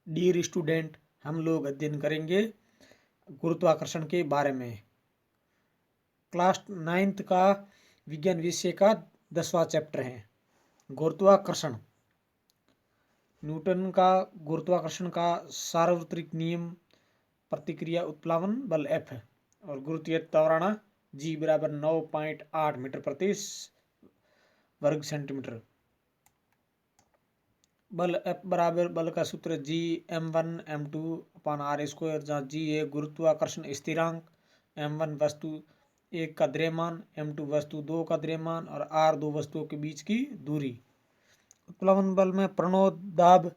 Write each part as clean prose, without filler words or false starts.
Dear student, हम लोग अध्ययन करेंगे गुरुत्वाकर्षण के बारे में। क्लास 9th का विज्ञान विषय का 10वां चैप्टर है गुरुत्वाकर्षण। न्यूटन का गुरुत्वाकर्षण का सार्वत्रिक नियम प्रतिक्रिया उत्प्लावन बल F है और गुरुत्वीय त्वरण G बराबर 9.8 मीटर प्रति वर्ग सेंटीमीटर। बल F बराबर बल का सूत्र G m1 m2 अपान r स्क्वायर, जहाँ G है गुरुत्वाकर्षण स्थिरांक, m1 वस्तु एक का द्रव्यमान, m2 वस्तु दो का द्रव्यमान और r दो वस्तुओं के बीच की दूरी। उत्प्लावन बल में प्रणोद दाब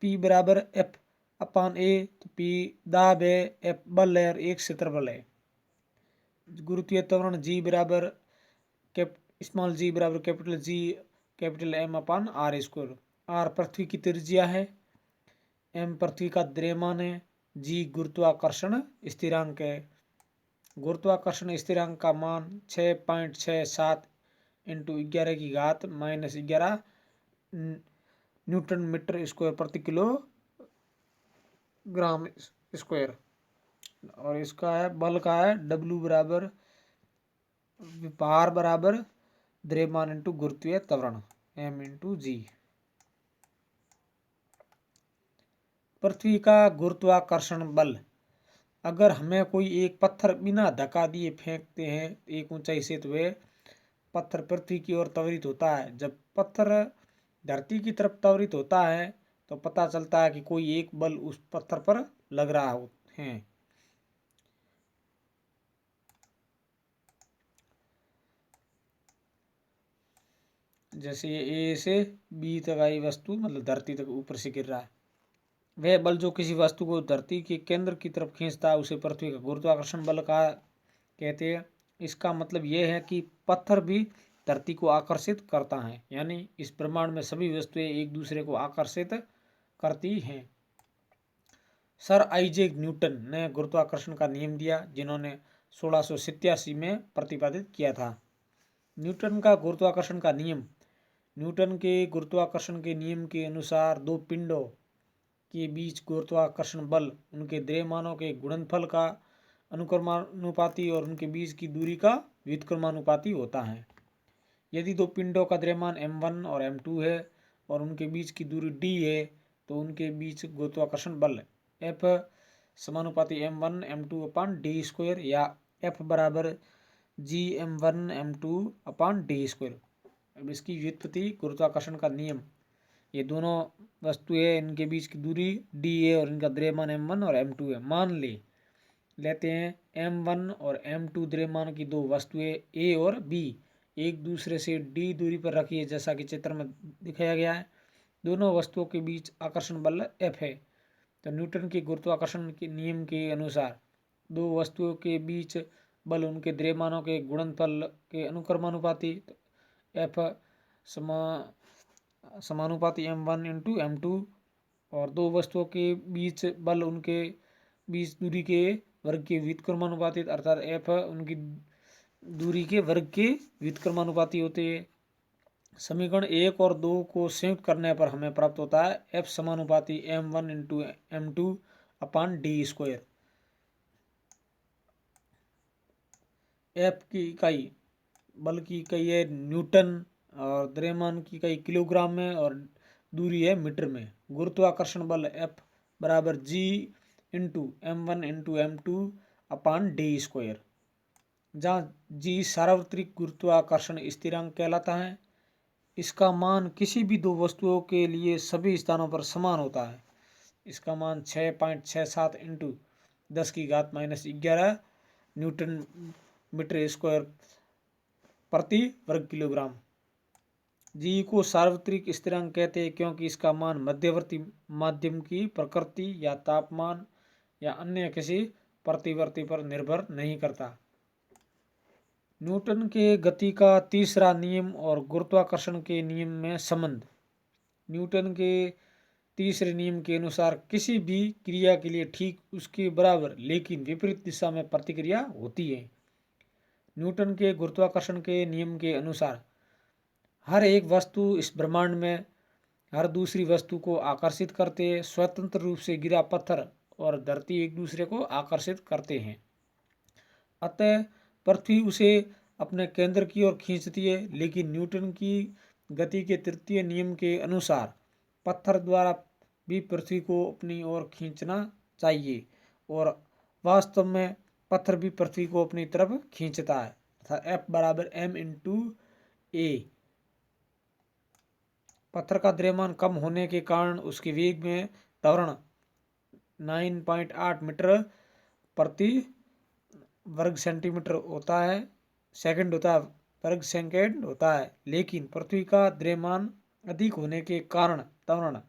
P बराबर F अपान A, तो P दाब है, F बल है और एक क्षेत्रफल है। गुरुत्वीय त्वरण G बराबर स्मॉल g बराबर कैपिटल M अपान r स्क्वायर। r पृथ्वी की त्रिज्या है, m पृथ्वी का द्रव्यमान है, g गुरुत्वाकर्षण स्थिरांक है। गुरुत्वाकर्षण स्थिरांक का मान 6.67 इंटू 11 की घात -11 न्यूटन मीटर स्क्वायर प्रति किलो ग्राम स्क्वायर। और इसका है बल का है W बराबर भार बराबर द्रव्यमान इंटू गुरुत्वीय त्वरण m इंटू जी। पृथ्वी का गुरुत्वाकर्षण बल, अगर हमें कोई एक पत्थर बिना धक्का दिए फेंकते हैं एक ऊंचाई से, तो वह पत्थर पृथ्वी की ओर त्वरित होता है। जब पत्थर धरती की तरफ त्वरित होता है तो पता चलता है कि कोई एक बल उस पत्थर पर लग रहा है। जैसे ए से बी तक आई वस्तु, मतलब धरती तक ऊपर से गिर रहा है, वह बल जो किसी वस्तु को धरती के केंद्र की तरफ खींचता है उसे पृथ्वी का गुरुत्वाकर्षण बल का कहते हैं। इसका मतलब यह है कि पत्थर भी धरती को आकर्षित करता है, यानी इस ब्रह्मांड में सभी वस्तुएं एक दूसरे को आकर्षित करती हैं। सर आइजैक न्यूटन ने गुरुत्वाकर्षण का नियम दिया, जिन्होंने 1687 में प्रतिपादित किया था। न्यूटन का गुरुत्वाकर्षण का नियम। न्यूटन के गुरुत्वाकर्षण के नियम के अनुसार दो पिंडों के बीच गुरुत्वाकर्षण बल उनके द्रव्यमानों के गुणनफल का अनुक्रमानुपाती और उनके बीच की दूरी का व्युत्क्रमानुपाती होता है। यदि दो पिंडों का द्रव्यमान m1 और m2 है और उनके बीच की दूरी d है, तो उनके बीच गुरुत्वाकर्षण बल F समानुपाती m1 m2 अपान डी स्क्वायर, या F बराबर G m1 m2 अपान डी स्क्वायर। अब इसकी व्युत्पत्ति गुरुत्वाकर्षण का नियम, ये दोनों वस्तुएं इनके बीच की दूरी d है और इनका द्रव्यमान m1 और m2 है। मान लेते हैं m1 और m2 द्रव्यमान की दो वस्तुएं a और b एक दूसरे से d दूरी पर रखी है, जैसा कि चित्र में दिखाया गया है। दोनों वस्तुओं के बीच आकर्षण बल F है। तो न्यूटन के गुरुत्वाकर्षण के नियम के अनुसार दो वस्तुओं के बीच बल उनके द्रव्यमानों के गुणनफल के अनुक्रमानुपाती, F समानुपाती m1 इंटू m2, और दो वस्तुओं के बीच बल उनके बीच दूरी के वर्ग के व्युत्क्रमानुपाती, अर्थात F उनकी दूरी के वर्ग के व्युत्क्रमानुपाती होते हैं। समीकरण 1 और 2 को संयुक्त करने पर हमें प्राप्त होता है F समानुपाती m1 इंटू m2 अपान डी स्क्वायर। F की इकाई बल की इकाई है न्यूटन और द्रव्यमान की इकाई किलोग्राम में और दूरी है मीटर में। गुरुत्वाकर्षण बल F बराबर G into m1 into m2 अपान डी स्क्वायर, जहाँ G सार्वत्रिक गुरुत्वाकर्षण स्थिरांक कहलाता है। इसका मान किसी भी दो वस्तुओं के लिए सभी स्थानों पर समान होता है। इसका मान 6.67 इंटू 10 की घात -11 न्यूटन मीटर स्क्वायर प्रति वर्ग किलोग्राम। जी को सार्वत्रिक स्थिरांक कहते हैं क्योंकि इसका मान मध्यवर्ती माध्यम की प्रकृति या तापमान या अन्य किसी प्रतिवर्ती पर निर्भर नहीं करता। न्यूटन के गति का तीसरा नियम और गुरुत्वाकर्षण के नियम में संबंध। न्यूटन के तीसरे नियम के अनुसार किसी भी क्रिया के लिए ठीक उसके बराबर लेकिन विपरीत दिशा में प्रतिक्रिया होती है। न्यूटन के गुरुत्वाकर्षण के नियम के अनुसार हर एक वस्तु इस ब्रह्मांड में हर दूसरी वस्तु को आकर्षित करते हैं। स्वतंत्र रूप से गिरा पत्थर और धरती एक दूसरे को आकर्षित करते हैं, अतः पृथ्वी उसे अपने केंद्र की ओर खींचती है। लेकिन न्यूटन की गति के तृतीय नियम के अनुसार पत्थर द्वारा भी पृथ्वी को अपनी ओर खींचना चाहिए, और वास्तव में पत्थर भी पृथ्वी को अपनी तरफ खींचता है। F बराबर m इंटू ए। पत्थर का द्रव्यमान कम होने के कारण उसके वेग में त्वरण 9.8 मीटर प्रति वर्ग सेंटीमीटर होता है, सेकंड होता है, वर्ग सेकंड होता है। लेकिन पृथ्वी का द्रव्यमान अधिक होने के कारण त्वरण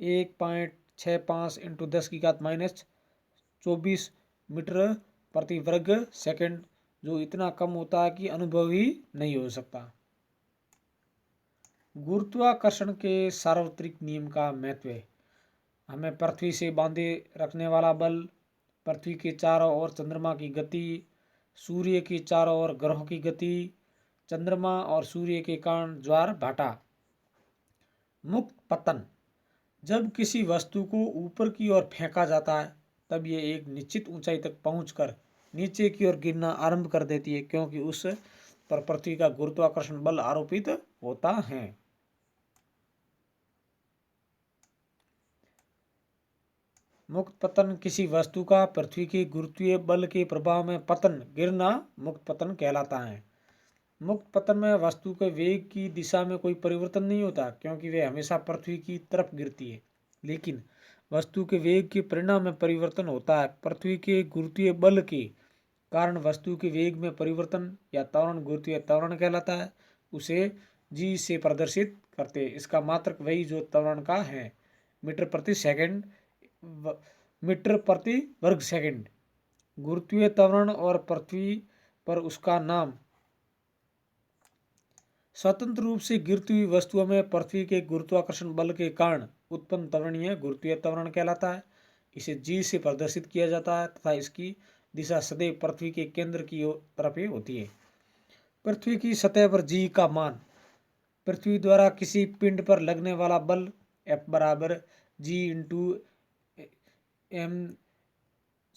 1.65 इंटू 10⁻⁻24 मीटर प्रति वर्ग सेकंड, जो इतना कम होता है कि अनुभव ही नहीं हो सकता। गुरुत्वाकर्षण के सार्वत्रिक नियम का महत्व है। हमें पृथ्वी से बांधे रखने वाला बल, पृथ्वी के चारों ओर चंद्रमा की गति, सूर्य के चारों ओर ग्रहों की गति, चंद्रमा और सूर्य के कारण ज्वार भाटा। मुक्त पतन, जब किसी वस्तु को ऊपर की ओर फेंका जाता है तब यह एक निश्चित ऊंचाई तक पहुंचकर नीचे की ओर गिरना आरंभ कर देती है, क्योंकि उस पर पृथ्वी का गुरुत्वाकर्षण बल आरोपित होता है। मुक्त पतन, किसी वस्तु का पृथ्वी के गुरुत्वीय बल के प्रभाव में पतन, गिरना मुक्त पतन कहलाता है। मुक्त पतन में वस्तु के वेग की दिशा में कोई परिवर्तन नहीं होता, क्योंकि वह हमेशा पृथ्वी की तरफ गिरती है। लेकिन वस्तु के वेग के परिणाम में परिवर्तन होता है। पृथ्वी के गुरुत्वीय बल के कारण वस्तु के वेग में परिवर्तन या त्वरण गुरुत्वीय त्वरण कहलाता है। उसे जी से प्रदर्शित करते हैं। इसका मात्रक वही जो त्वरण का है, मीटर प्रति सेकंड, मीटर प्रति वर्ग सेकंड। गुरुत्वीय त्वरण और पृथ्वी पर उसका नाम। स्वतंत्र रूप से गिरती हुई वस्तुओं में पृथ्वी के गुरुत्वाकर्षण बल के कारण उत्पन्न त्वरणीय गुरुत्वीय त्वरण कहलाता है। इसे जी से प्रदर्शित किया जाता है तथा इसकी दिशा सदैव पृथ्वी के केंद्र की तरफ ही होती है। पृथ्वी की सतह पर जी का मान, पृथ्वी द्वारा किसी पिंड पर लगने वाला बल F बराबर G into M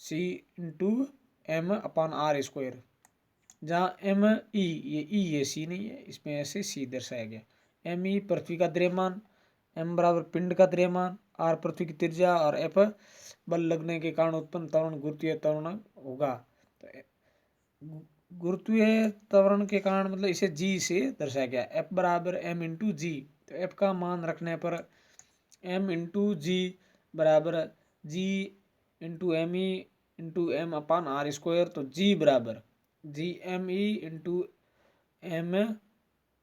C into M upon R square, जहाँ एम ई, ये सी नहीं है, इसमें ऐसे सी दर्शाया गया। एम ई पृथ्वी का द्रव्यमान, एम बराबर पिंड का द्रव्यमान, आर पृथ्वी की त्रिज्या और एफ बल लगने के कारण उत्पन्न त्वरण गुरुत्वीय त्वरण होगा। तो गुरुत्वीय त्वरण के कारण मतलब इसे जी से दर्शाया गया। एफ बराबर एम इंटू जी, तो एफ का मान रखने पर एम इंटू जी बराबर G into M E into M upon R square. तो जी बराबर G M E into M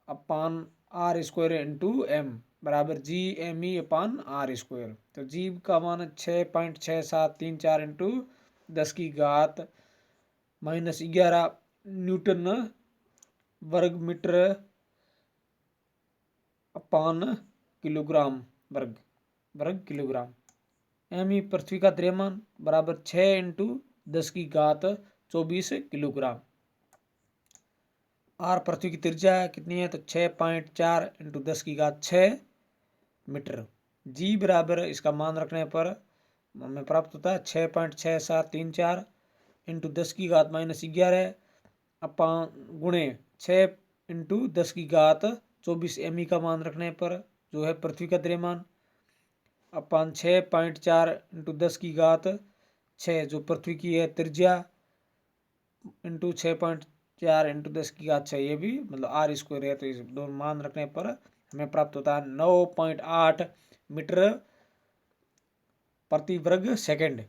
upon R square into M बराबर G M E upon R square. तो जी का मान 6.6734 इंटू 10⁻⁻11 न्यूटन वर्ग metre upon kilogram वर्ग kilogram. M E पृथ्वी का द्रव्यमान बराबर 6 इंटू 10⁻24 किलोग्राम। आर पृथ्वी की त्रिज्या कितनी है, तो 6.4 इंटू 10⁻6 मीटर। जी बराबर इसका मान रखने पर हमें प्राप्त होता है 6.6734 इंटू 10⁻⁻11 अपान गुणे 6 इंटू 10⁻24 एम ई का मान रखने पर जो है पृथ्वी का द्रव्यमान अपान 6.4 इंटू 10⁻6 जो पृथ्वी की है त्रिज्या इंटू 6.4 इंटू 10⁻6, ये भी मतलब आर स्क्वायर है। तो इस दोनों मान रखने पर हमें प्राप्त होता है 9.8 मीटर प्रति वर्ग सेकंड।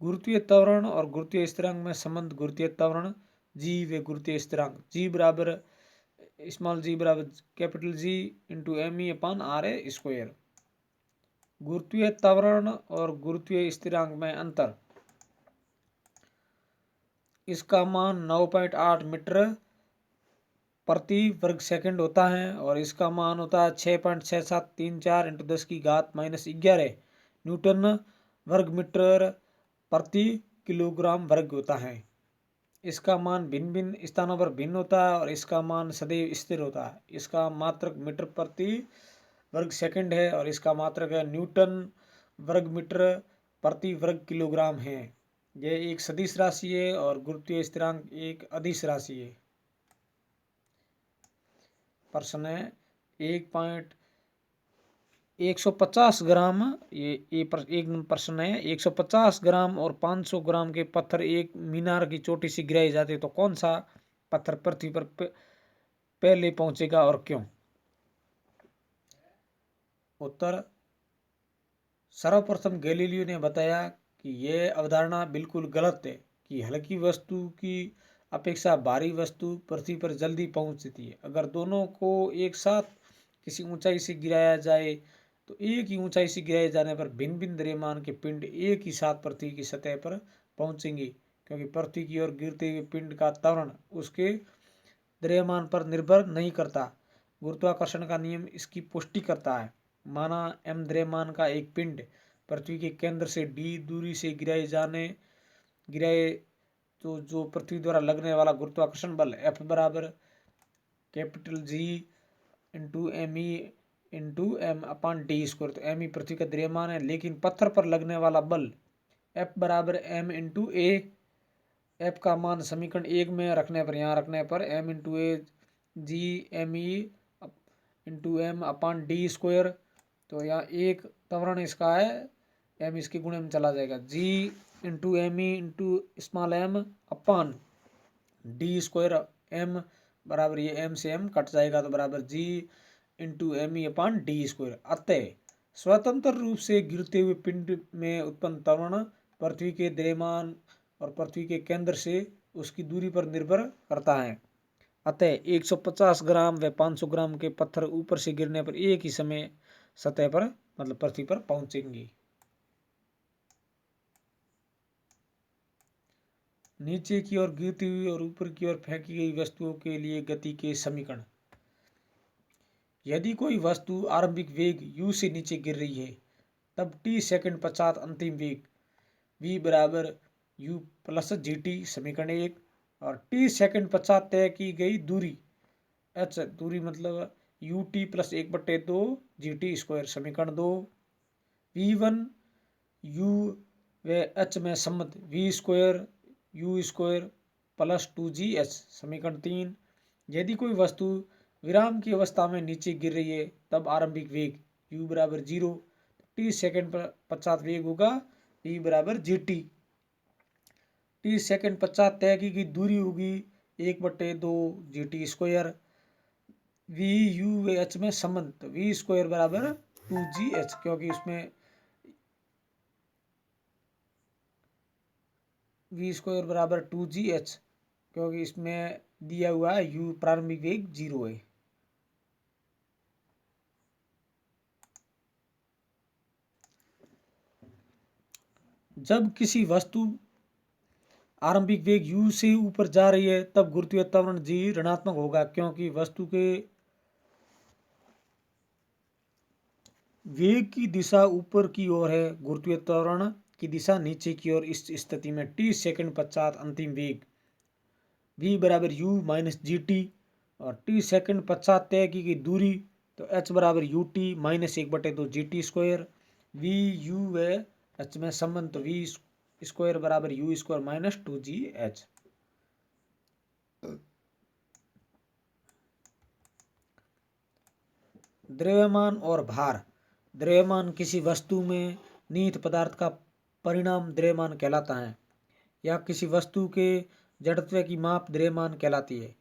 गुरुत्वीय त्वरण और गुरुत्वीय स्थिरांक में संबंध। गुरुत्वीय त्वरण जी व गुरुत्वीय स्थिरांक जी बराबर स्मॉल जी बराबर capital G into M E upon R A square. गुरुत्वीय त्वरण और गुरुत्वीय स्थिरांक में अंतर, इसका मान 9.8 मीटर प्रति वर्ग सेकंड होता है और इसका मान होता है 6.6734 इंटू 10⁻⁻11 न्यूटन वर्ग मीटर प्रति किलोग्राम वर्ग होता है। इसका मान भिन्न भिन्न स्थानों पर भिन्न होता है और इसका मान सदैव स्थिर होता है। इसका मात्रक मीटर प्रति वर्ग सेकंड है और इसका मात्रक है न्यूटन वर्ग मीटर प्रति वर्ग किलोग्राम है। यह एक सदिश राशि है और गुरुत्वीय स्थिरांक एक अदिश राशि है। प्रश्न है 150 ग्राम, एक प्रश्न है 150 ग्राम और 500 ग्राम के पत्थर एक मीनार की चोटी से गिराए जाते तो कौन सा पत्थर पृथ्वी पर पहले पहुंचेगा और क्यों? उत्तर, सर्वप्रथम गैलीलियो ने बताया कि यह अवधारणा बिल्कुल गलत है कि हल्की वस्तु की अपेक्षा भारी वस्तु पृथ्वी पर जल्दी पहुंचती है। अगर दोनों को एक साथ किसी ऊंचाई से गिराया जाए तो एक ही ऊंचाई से गिराए जाने पर भिन्न भिन्न द्रव्यमान के पिंड एक ही साथ पृथ्वी की सतह पर पहुंचेंगे, क्योंकि पृथ्वी की ओर गिरते हुए पिंड का त्वरण उसके द्रव्यमान पर निर्भर नहीं करता। गुरुत्वाकर्षण का नियम इसकी पुष्टि करता है। माना m द्रव्यमान का एक पिंड पृथ्वी के केंद्र से d दूरी से गिराए तो जो पृथ्वी द्वारा लगने वाला गुरुत्वाकर्षण बल F बराबर capital G into m upon D square. तो m पृथ्वी का द्रव्यमान है, लेकिन पत्थर पर लगने वाला बल F बराबर m इंटू ए। F का मान समीकरण 1 में रखने पर, यहाँ रखने पर m into A G M E into M upon D square. तो यहाँ एक त्वरण इसका है, m इसके गुणे में चला जाएगा, g into M E into small m upon D square. m बराबर ये m से m कट जाएगा तो बराबर g into M E upon D square. अतः स्वतंत्र रूप से गिरते हुए पिंड में उत्पन्न त्वरण पृथ्वी के द्रव्यमान और पृथ्वी के केंद्र से उसकी दूरी पर निर्भर करता है। अतः 150 ग्राम व 500 ग्राम के पत्थर ऊपर से गिरने पर एक ही समय सतह पर मतलब पृथ्वी पर पहुंचेंगे। नीचे की ओर गिरती हुई और ऊपर की ओर फेंकी गई वस्तुओं के लिए गति के समीकरण। यदि कोई वस्तु आरंभिक वेग u से नीचे गिर रही है, तब t सेकंड पश्चात अंतिम वेग v बराबर u प्लस gt समीकरण 1, और t सेकंड पश्चात तय की गई दूरी h दूरी मतलब ut प्लस 1/2 gt स्क्वायर समीकरण 2। v1 u व h में संबंध v square u square plus 2gh समीकरण 3। यदि कोई वस्तु विराम की अवस्था में नीचे गिर रही है, तब आरंभिक वेग u बराबर 0, t सेकंड पश्चात वेग होगा v बराबर gt। t सेकंड पश्चात तय की गई दूरी होगी 1/2 gt स्क्वायर। v u व h में संबंध, तो v स्क्वायर बराबर 2gh, क्योंकि इसमें v स्क्वायर बराबर 2gh, क्योंकि इसमें दिया हुआ है u प्रारंभिक वेग 0 है। जब किसी वस्तु आरंभिक वेग u से ऊपर जा रही है, तब गुरुत्वीय त्वरण g ऋणात्मक होगा, क्योंकि वस्तु के वेग की दिशा ऊपर की ओर है, गुरुत्वीय त्वरण की दिशा नीचे की ओर। इस स्थिति में t सेकंड पश्चात अंतिम वेग v बराबर u माइनस gt और t सेकंड पश्चात तय की गई दूरी, तो h बराबर ut minus 1/2 gt square. v u व h में संबंध, तो v स्क्वायर बराबर u स्क्वायर माइनस 2gh। द्रव्यमान और भार। द्रव्यमान किसी वस्तु में निहित पदार्थ का परिणाम द्रव्यमान कहलाता है, या किसी वस्तु के जड़त्व की माप द्रव्यमान कहलाती है।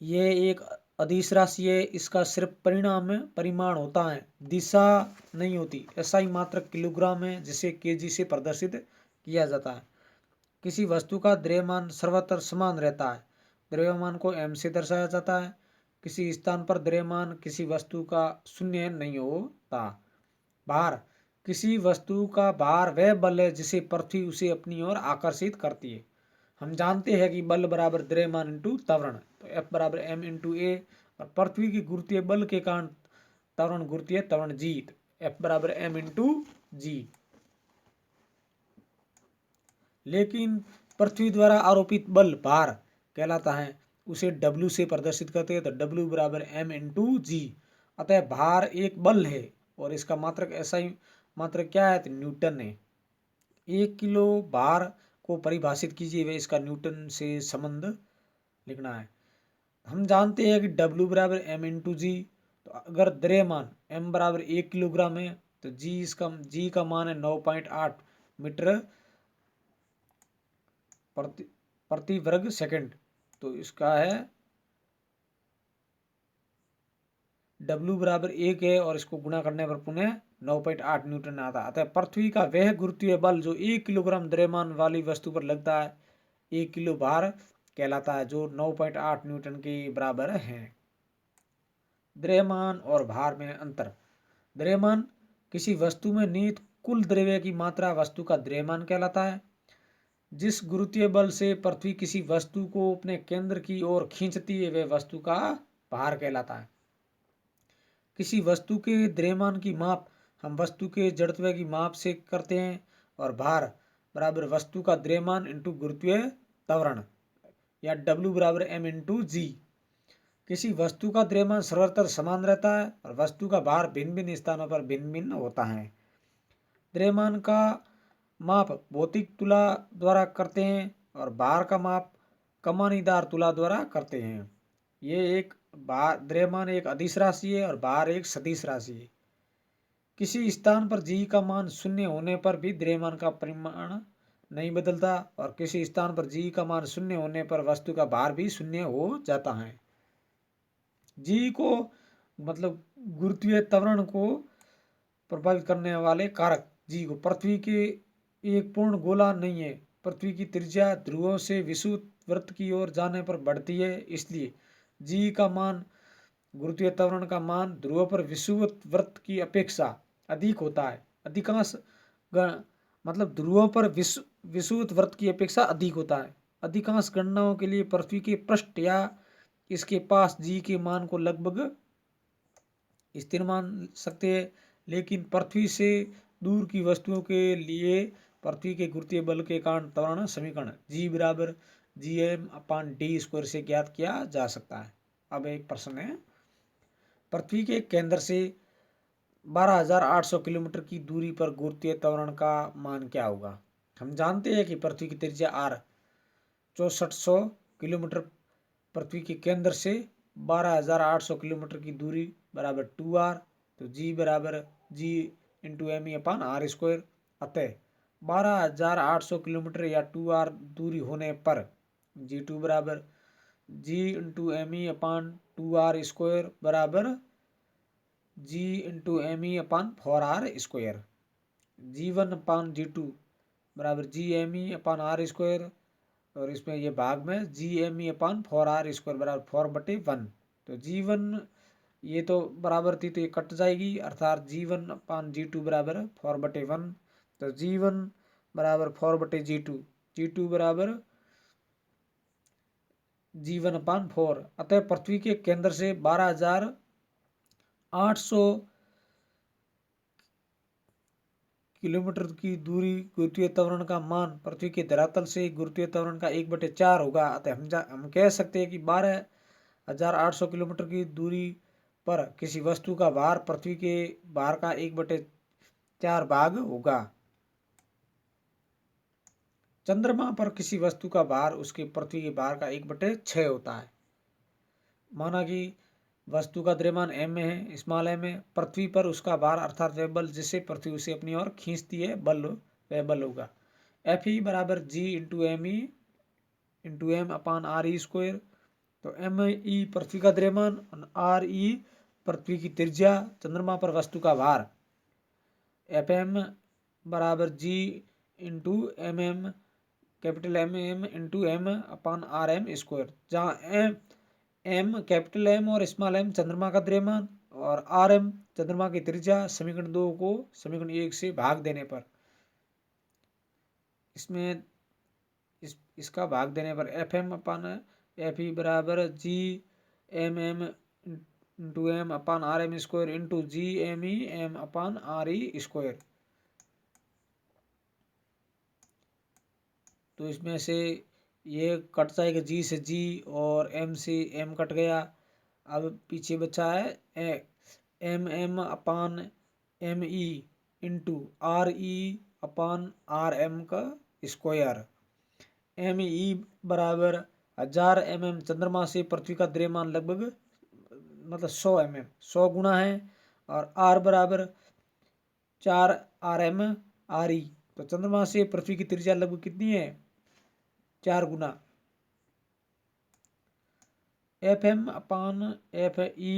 यह एक अदिश राशि है, इसका सिर्फ परिमाण होता है, दिशा नहीं होती। SI मात्रक किलोग्राम है, जिसे kg से प्रदर्शित किया जाता है। किसी वस्तु का द्रव्यमान सर्वत्र समान रहता है, द्रव्यमान को m से दर्शाया जाता है। किसी स्थान पर द्रव्यमान किसी वस्तु का शून्य नहीं होता। भार, किसी वस्तु का भार वह बल है जिसे पृथ्वी उसे अपनी ओर आकर्षित करती है। हम जानते हैं कि बल बराबर द्रव्यमान इंटू त्वरण, तो F बराबर m इंटू ए, और पृथ्वी की गुरुत्वीय बल के कारण त्वरण गुरुत्वीय त्वरण g, तो F बराबर m इंटू जी। लेकिन पृथ्वी द्वारा आरोपित बल भार कहलाता है, उसे W से प्रदर्शित करते हैं। तो W बराबर m/g। अतः भार एक बल है और इसका मात्रक SI मात्रक क्या है, तो न्यूटन है। 1 किलो भार को परिभाषित कीजिए, वे इसका न्यूटन से संबंध लिखना है। हम जानते हैं कि W बराबर m/g। तो अगर द्रव्यमान m बराबर 1 किलोग्राम है तो g का मान है 9.8 मीटर प्रति वर्ग सेकंड। तो इसका है W बराबर 1 है और इसको गुणा करने पर पुनः 9.8 न्यूटन आता है। अतः पृथ्वी का वह गुरुत्वीय बल जो 1 किलोग्राम द्रव्यमान वाली वस्तु पर लगता है 1 किलो भार कहलाता है, जो 9.8 न्यूटन के बराबर है। द्रव्यमान और भार में अंतर। द्रव्यमान किसी वस्तु में निहित कुल द्रव्य की मात्रा वस्तु का द्रव्यमान कहलाता है। जिस गुरुत्वीय बल से पृथ्वी किसी वस्तु को अपने केंद्र की ओर खींचती है वह वस्तु का भार कहलाता है। किसी वस्तु के द्रव्यमान की माप हम वस्तु के जड़त्व की माप से करते हैं और भार बराबर वस्तु का द्रव्यमान इंटू गुरुत्वीय त्वरण या W बराबर m/g। किसी वस्तु का द्रव्यमान सर्वत्र समान रहता है और वस्तु का भार भिन्न भिन्न स्थानों पर भिन्न भिन्न होता है। द्रव्यमान का माप भौतिक तुला द्वारा करते हैं और भार का माप कमानीदार तुला द्वारा करते हैं। ये एक द्रव्यमान एक अदिश राशि है और भार एक सदिश राशि है। किसी स्थान पर g का मान 0 होने पर भी द्रव्यमान का परिमाण नहीं बदलता और किसी स्थान पर g का मान 0 होने पर वस्तु का भार भी 0 हो जाता है। g को मतलब गुरुत्वीय त्वरण को प्रभावित करने वाले कारक g को पृथ्वी के एक पूर्ण गोला नहीं है। पृथ्वी की त्रिज्या ध्रुवों से विषुवत वृत्त की ओर जाने पर बढ़ती है, इसलिए g का मान गुरुत्वीय त्वरण का मान ध्रुवों पर विषुवत वृत्त की अपेक्षा अधिक होता है। अधिकांश मतलब ध्रुवों पर विषुवत वृत्त की अपेक्षा अधिक होता है। अधिकांश गणनाओं के लिए पृथ्वी के पृष्ठ या इसके पास g के मान को लगभग स्थिर मान सकते हैं, लेकिन पृथ्वी से दूर की वस्तुओं के लिए पृथ्वी के गुरुत्वीय बल के कारण त्वरण समीकरण g बराबर gm/d² से ज्ञात किया जा सकता है। अब एक प्रश्न है, पृथ्वी के केंद्र से 12,800 किलोमीटर की दूरी पर गुरुत्वीय त्वरण का मान क्या होगा। हम जानते हैं कि पृथ्वी की त्रिज्या r 6400 किलोमीटर, पृथ्वी के केंद्र से 12,800 किलोमीटर की दूरी बराबर 2r। तो g बराबर g/me/r²। अतः 12,800 किलोमीटर या 2r दूरी होने पर g2 बराबर g/me/2r² बराबर g/me/4r²। g1/g2 बराबर g/me/r² और इसमें ये भाग में g/me/4r² बराबर 4/1। तो g1 ये तो बराबर थी तो ये कट जाएगी, अर्थात g1/g2 बराबर 4/1। तो g1 बराबर 4/g2, g2 बराबर g1/4। अतः पृथ्वी के केंद्र से 12,800 किलोमीटर की दूरी गुरुत्वीय त्वरण का मान पृथ्वी के धरातल से गुरुत्वीय त्वरण का 1/4 होगा। अतः हम कह सकते हैं कि 12,800 किलोमीटर की दूरी पर किसी वस्तु का भार पृथ्वी के भार का 1/4 भाग होगा। चंद्रमा पर किसी वस्तु का भार उसके पृथ्वी के भार का 1/6 होता है। माना कि वस्तु का द्रव्यमान m है, स्मॉल m है, पृथ्वी पर उसका भार अर्थात वह बल जिसे पृथ्वी उसे अपनी ओर खींचती है वह बल होगा। Fe बराबर g/me/m/re²। तो me पृथ्वी का द्रव्यमान और re पृथ्वी की त्रिज्या, चंद्रमा पर वस्तु का भार। Fm बराबर g/mm कैपिटल m/m/m/rm², जहाँ m कैपिटल M और स्मॉल m चंद्रमा का द्रव्यमान और rm चंद्रमा की त्रिज्या। समीकरण 2 को समीकरण 1 से भाग देने पर इसमें इसका भाग देने पर Fm/Fe बराबर g/m/m/rm² इंटू g/me/m/re²। तो इसमें से ये कट जाएगा, जी से जी और एम से एम कट गया। अब पीछे बचा है M M upon M E into R E upon R M का स्क्वायर। एम ई बराबर 1000 चंद्रमा से पृथ्वी का द्रव्यमान लगभग मतलब 100 100 गुना है, और आर बराबर 4 आर ई। तो चंद्रमा से पृथ्वी की त्रिज्या लगभग कितनी है? 4 गुना। F M upon F E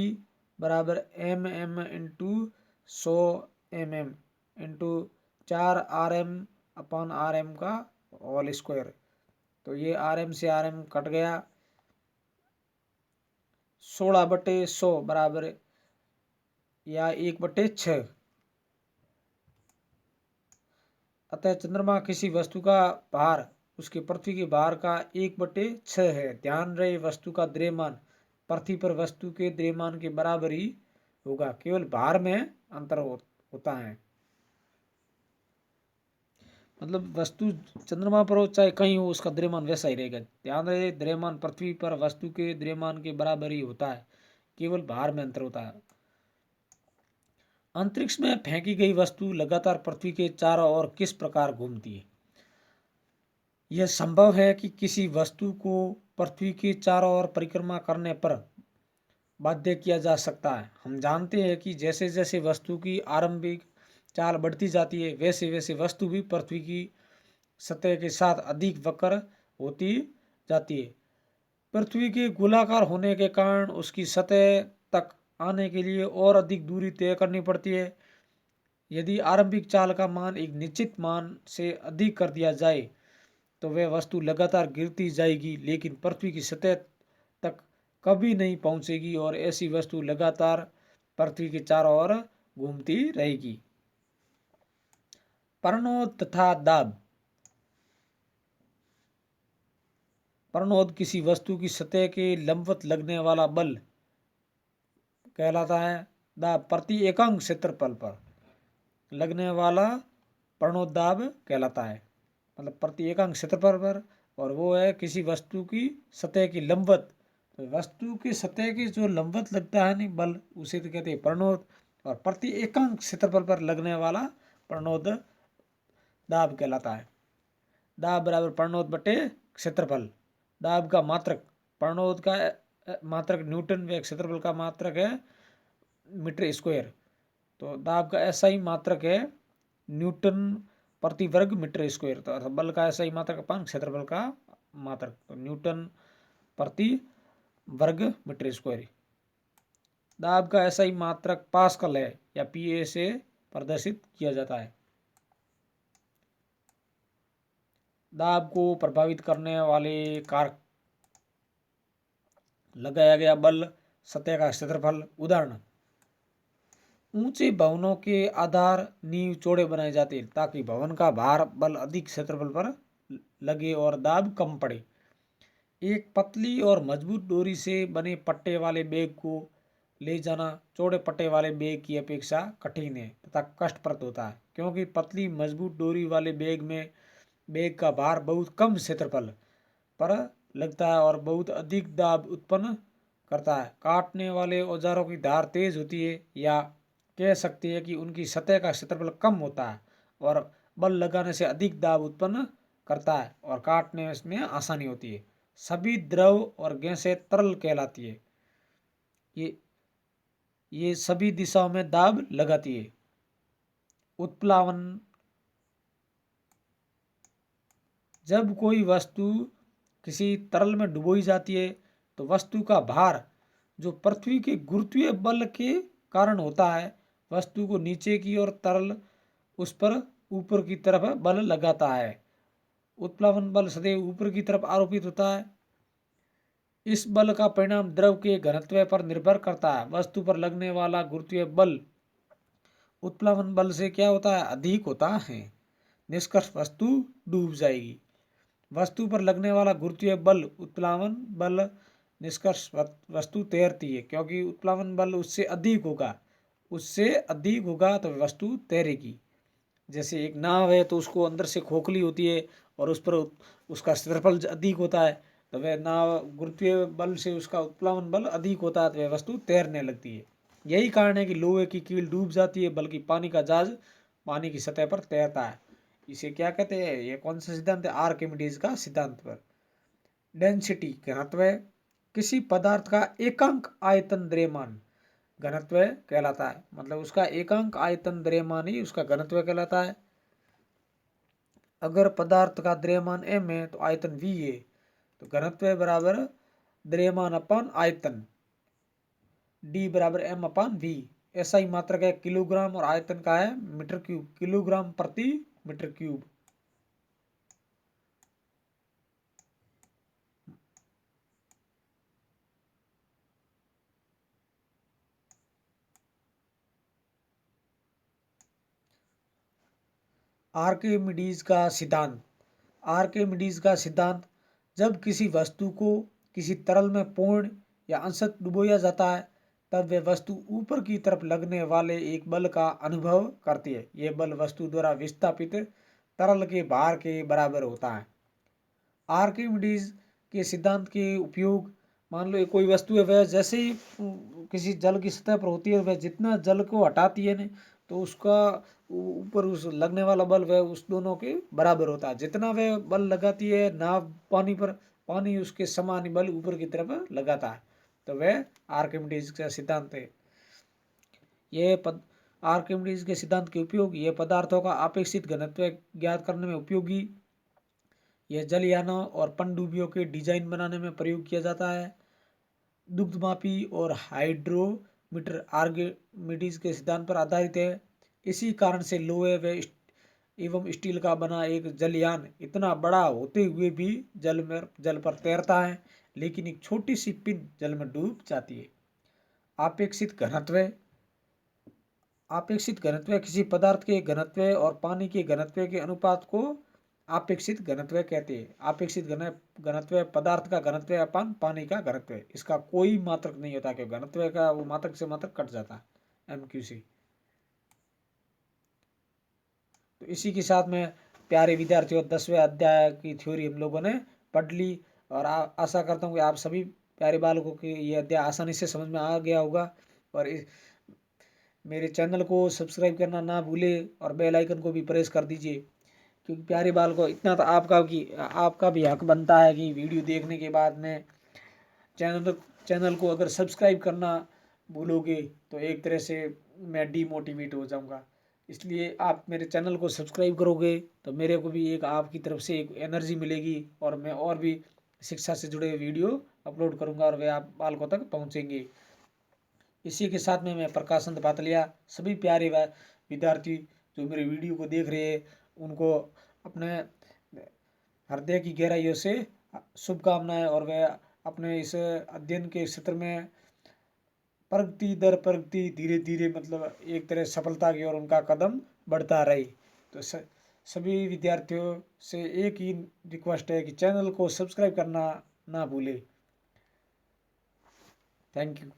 बराबर एम इंटू 100 इंटू 4 अपान का होल स्क्वायर। तो ये से कट गया। 16/100 बराबर या 1/6। अतः चंद्रमा किसी वस्तु का भार उसके पृथ्वी के भार का 1/6 है। ध्यान रहे वस्तु का द्रव्यमान पृथ्वी पर वस्तु के द्रव्यमान के बराबर ही होगा, केवल भार में अंतर होता है। मतलब वस्तु चंद्रमा पर हो चाहे कहीं हो, उसका द्रव्यमान वैसा ही रहेगा। ध्यान रहे द्रव्यमान पृथ्वी पर वस्तु के द्रव्यमान के बराबर ही होता है, केवल भार में अंतर होता है। अंतरिक्ष में फेंकी गई वस्तु लगातार पृथ्वी के चारों ओर किस प्रकार घूमती है? यह संभव है कि किसी वस्तु को पृथ्वी के चारों ओर परिक्रमा करने पर बाध्य किया जा सकता है। हम जानते हैं कि जैसे जैसे वस्तु की आरंभिक चाल बढ़ती जाती है, वैसे वैसे वस्तु भी पृथ्वी की सतह के साथ अधिक वक्र होती जाती है। पृथ्वी के गोलाकार होने के कारण उसकी सतह तक आने के लिए और अधिक दूरी तय करनी पड़ती है। यदि आरंभिक चाल का मान एक निश्चित मान से अधिक कर दिया जाए तो वह वस्तु लगातार गिरती जाएगी, लेकिन पृथ्वी की सतह तक कभी नहीं पहुंचेगी और ऐसी वस्तु लगातार पृथ्वी के चारों ओर घूमती रहेगी। प्रणोद तथा दाब। प्रणोद किसी वस्तु की सतह के लंबवत लगने वाला बल कहलाता है। दाब प्रति एकांक क्षेत्रफल पर लगने वाला प्रणोदाब कहलाता है, मतलब प्रति एकांक क्षेत्रफल पर, और वो है किसी वस्तु की सतह की लंबवत। तो वस्तु की सतह की जो लंबवत लगता है नहीं बल, उसे तो कहते हैं प्रणोद, और प्रति एकांक क्षेत्रफल पर लगने वाला प्रणोद दाब कहलाता है। दाब बराबर प्रणोद बटे क्षेत्रफल। दाब का मात्रक प्रणोद का मात्रक न्यूटन व क्षेत्रफल का मात्रक है मीटर स्क्वायर। तो दाब का ऐसा ही मात्रक है न्यूटन प्रति वर्ग मीटर स्क्वायर। तो बल का ऐसा ही मात्रक अपान क्षेत्रफल का मात्रक, तो न्यूटन प्रति वर्ग मीटर स्क्वायर। दाब का ऐसा ही मात्रक पास्कल है या पीए से प्रदर्शित किया जाता है। दाब को प्रभावित करने वाले कारक लगाया गया बल, सतह का क्षेत्रफल। उदाहरण, ऊंचे भवनों के आधार नींव चौड़े बनाए जाते हैं ताकि भवन का भार बल अधिक क्षेत्रफल पर लगे और दाब कम पड़े। एक पतली और मजबूत डोरी से बने पट्टे वाले बैग को ले जाना चौड़े पट्टे वाले बैग की अपेक्षा कठिन है तथा कष्टप्रद होता है, क्योंकि पतली मजबूत डोरी वाले बैग में बैग का भार बहुत कम क्षेत्रफल पर लगता है और बहुत अधिक दाब उत्पन्न करता है। काटने वाले औजारों की धार तेज होती है, या कह सकते हैं कि उनकी सतह का क्षेत्रफल कम होता है और बल लगाने से अधिक दाब उत्पन्न करता है और काटने में आसानी होती है। सभी द्रव और गैसें तरल कहलाती है। ये सभी दिशाओं में दाब लगाती है। उत्प्लावन, जब कोई वस्तु किसी तरल में डुबोई जाती है तो वस्तु का भार जो पृथ्वी के गुरुत्वीय बल के कारण होता है, वस्तु को नीचे की ओर तरल उस पर ऊपर की तरफ बल लगाता है। उत्प्लावन बल सदैव ऊपर की तरफ आरोपित होता है। इस बल का परिणाम द्रव के घनत्व पर निर्भर करता है। वस्तु पर लगने वाला गुरुत्वीय बल उत्प्लावन बल से क्या होता है? अधिक होता है। निष्कर्ष, वस्तु डूब जाएगी। वस्तु पर लगने वाला गुरुत्वीय बल उत्प्लावन बल, निष्कर्ष वस्तु तैरती है, क्योंकि उत्प्लावन बल उससे अधिक होगा तो वस्तु तैरेगी। जैसे एक नाव है तो उसको अंदर से खोखली होती है और उस पर उसका क्षेत्रफल अधिक होता है तो वह नाव गुरुत्वीय बल से उसका उत्प्लावन बल अधिक होता है तो वह वस्तु तैरने लगती है। यही कारण है कि लोहे की कील डूब जाती है बल्कि पानी का जहाज पानी की सतह पर तैरता है। इसे क्या कहते हैं? ये कौन सा सिद्धांत है? आर्किमिडीज का सिद्धांत पर। डेंसिटी घनत्व किसी पदार्थ का एकांक आयतन द्रव्यमान घनत्व कहलाता है। मतलब उसका एकांक आयतन द्रव्यमान ही उसका घनत्व कहलाता है। अगर पदार्थ का द्रव्यमान m है तो आयतन v है तो घनत्व बराबर द्रव्यमान अपान आयतन d बराबर m अपान v। ऐसा ही मात्रक है किलोग्राम और आयतन का है मीटर क्यूब, किलोग्राम प्रति मीटर क्यूब। आर्किमिडीज का सिद्धांत। आर्किमिडीज का सिद्धांत जब किसी वस्तु को किसी तरल में पूर्ण या अंशतः डुबोया जाता है तब वह वस्तु ऊपर की तरफ लगने वाले एक बल का अनुभव करती है। यह बल वस्तु द्वारा विस्थापित तरल के भार के बराबर होता है। आर्किमिडीज के सिद्धांत के उपयोग, मान लो कोई वस्तु है वह जैसे ही किसी जल की सतह पर होती है वह जितना जल को हटाती है तो उसका ऊपर उस लगने वाला बल वह उस दोनों के बराबर होता है। जितना वह बल लगाती है नाव पानी पर, पानी उसके समान बल ऊपर की तरफ लगाता है तो वह आर्किमिडीज का सिद्धांत है। यह आर्किमिडीज के सिद्धांत के उपयोग यह पदार्थों का अपेक्षित घनत्व ज्ञात करने में उपयोगी, यह जलयानों और पनडुब्बियों के डिजाइन बनाने में प्रयोग किया जाता है। दुग्धमापी और हाइड्रोमीटर आर्किमिडीज के सिद्धांत पर आधारित है। इसी कारण से लोहे व एवं स्टील का बना एक जलयान इतना बड़ा होते हुए भी जल पर तैरता है लेकिन एक छोटी सी पिन जल में डूब जाती है। आपेक्षित घनत्व। आपेक्षित घनत्व किसी पदार्थ के घनत्व और पानी के घनत्व के अनुपात को आपेक्षित घनत्व कहते हैं। आपेक्षित घनत्व पदार्थ का घनत्व अपान पानी का घनत्व, इसका कोई मात्रक नहीं होता क्योंकि घनत्व का वो मात्रक से मात्रक कट जाता है MQ से। तो इसी के साथ में प्यारे विद्यार्थियों 10वें अध्याय की थ्योरी हम लोगों ने पढ़ ली और आशा करता हूँ कि आप सभी प्यारे बालकों को ये अध्याय आसानी से समझ में आ गया होगा। और मेरे चैनल को सब्सक्राइब करना ना भूले और बेल आइकन को भी प्रेस कर दीजिए क्योंकि प्यारे बालकों इतना तो आपका भी हक बनता है कि वीडियो देखने के बाद में चैनल को अगर सब्सक्राइब करना भूलोगे तो एक तरह से मैं डीमोटिवेट हो जाऊंगा। इसलिए आप मेरे चैनल को सब्सक्राइब करोगे तो मेरे को भी एक आपकी तरफ से एक एनर्जी मिलेगी और मैं और भी शिक्षा से जुड़े वीडियो अपलोड करूंगा और वे आप बालकों तक पहुंचेंगे। इसी के साथ में मैं प्रकाशचंद पातलिया सभी प्यारे विद्यार्थी जो मेरे वीडियो को देख रहे हैं उनको अपने हृदय की गहराइयों से शुभकामनाएं और वह अपने इस अध्ययन के क्षेत्र में प्रगति दर प्रगति धीरे धीरे मतलब एक तरह सफलता की ओर उनका कदम बढ़ता रहे। तो सभी विद्यार्थियों से एक ही रिक्वेस्ट है कि चैनल को सब्सक्राइब करना ना भूले। Thank you.